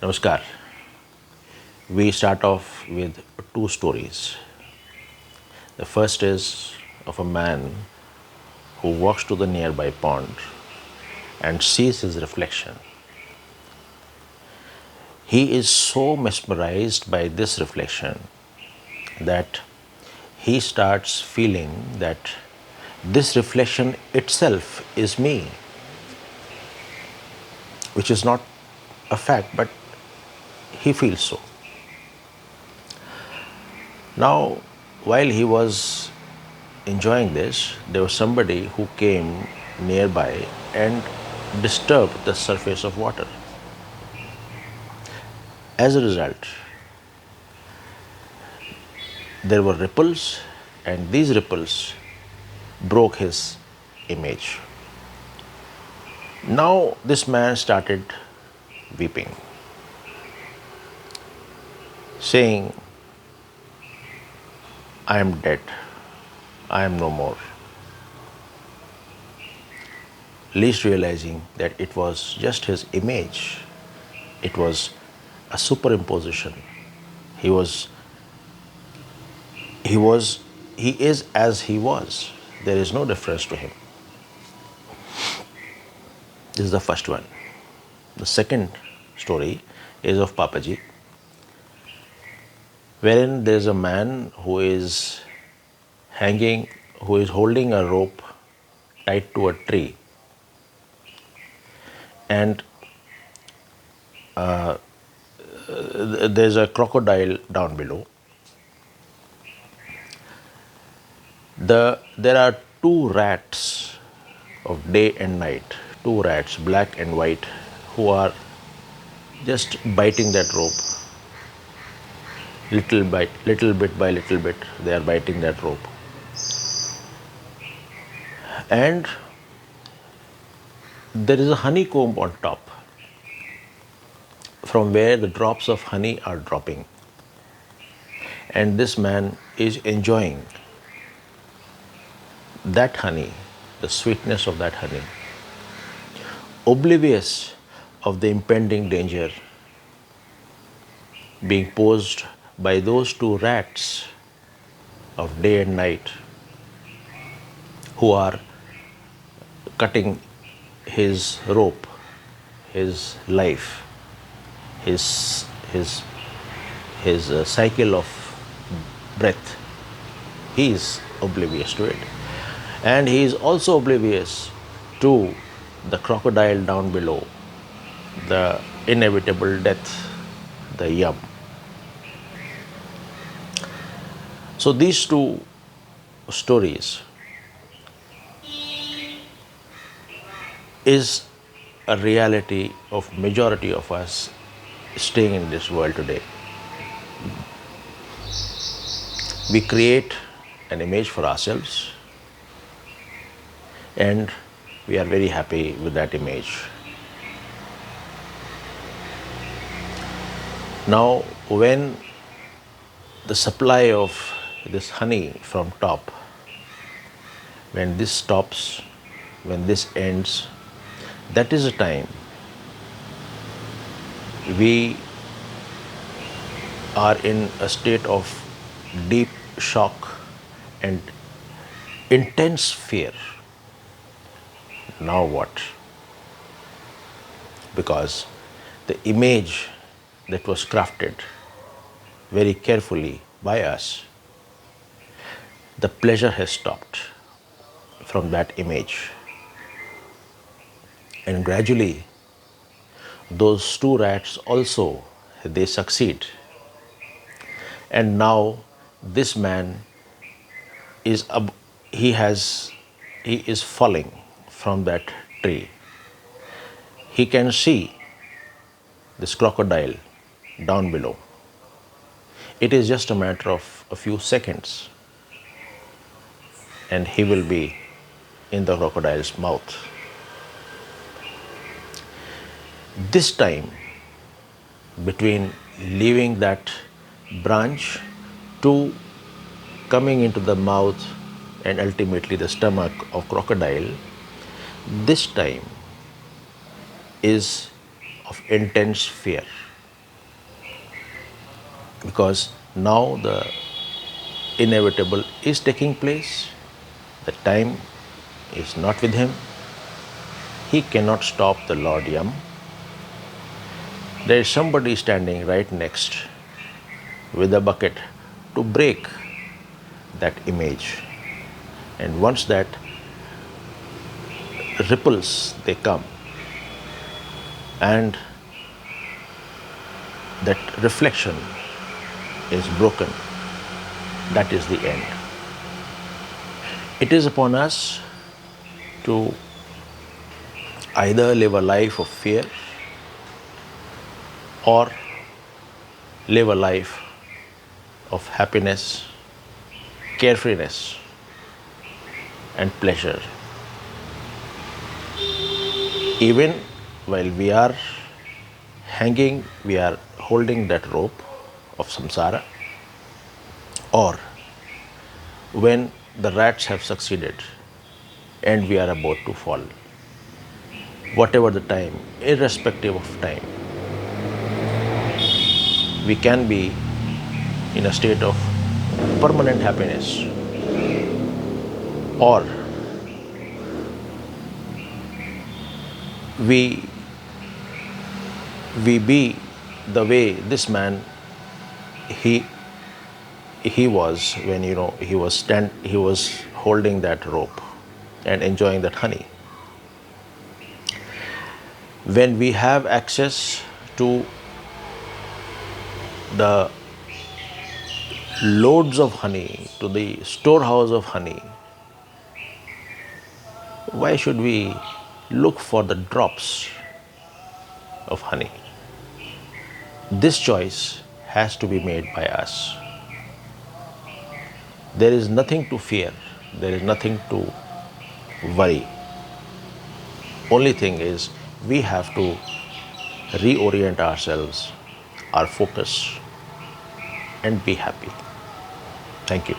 Namaskar. We start off with two stories. The first is of a man who walks to the nearby pond and sees his reflection. He is so mesmerized by this reflection that he starts feeling that this reflection itself is me, which is not a fact, but he feels so. Now, while he was enjoying this, there was somebody who came nearby and disturbed the surface of water. As a result, there were ripples, and these ripples broke his image. Now, this man started weeping, saying, I am dead, I am no more. Least realizing that it was just his image, it was a superimposition. He is as he was. There is no difference to him. This is the first one. The second story is of Papaji, wherein there is a man who is holding a rope tied to a tree, and there's a crocodile down below. There are two rats of day and night, two rats, black and white, who are just biting that rope. Little bit by little bit, they are biting that rope. And there is a honeycomb on top, from where the drops of honey are dropping. And this man is enjoying that honey, the sweetness of that honey, oblivious of the impending danger being posed by those two rats of day and night who are cutting his rope, his life, his cycle of breath. He is oblivious to it. And he is also oblivious to the crocodile down below, the inevitable death, the yam. So these two stories is a reality of majority of us staying in this world today. We create an image for ourselves, and we are very happy with that image. Now, when the supply of this honey from top, when this stops, when this ends, that is a time we are in a state of deep shock and intense fear. Now what? Because the image that was crafted very carefully by us, the pleasure has stopped from that image. And gradually, those two rats also, they succeed. And now this man is he is falling from that tree. He can see this crocodile down below. It is just a matter of a few seconds, and he will be in the crocodile's mouth. This time, between leaving that branch to coming into the mouth and ultimately the stomach of crocodile, this time is of intense fear. because now the inevitable is taking place. The time is not with him. He cannot stop the Lord Yam. There is somebody standing right next with a bucket to break that image. And once that ripples they come and that reflection is broken, that is the end. It is upon us to either live a life of fear or live a life of happiness, carefreeness, and pleasure. Even while we are hanging, we are holding that rope of samsara, or when the rats have succeeded and we are about to fall, whatever the time, irrespective of time, we can be in a state of permanent happiness, or we be the way this man he was when he was holding that rope and enjoying that honey. When we have access to the loads of honey, to the storehouse of honey, why should we look for the drops of honey? This choice has to be made by us. There is nothing to fear, there is nothing to worry. Only thing is we have to reorient ourselves, our focus, and be happy. Thank you.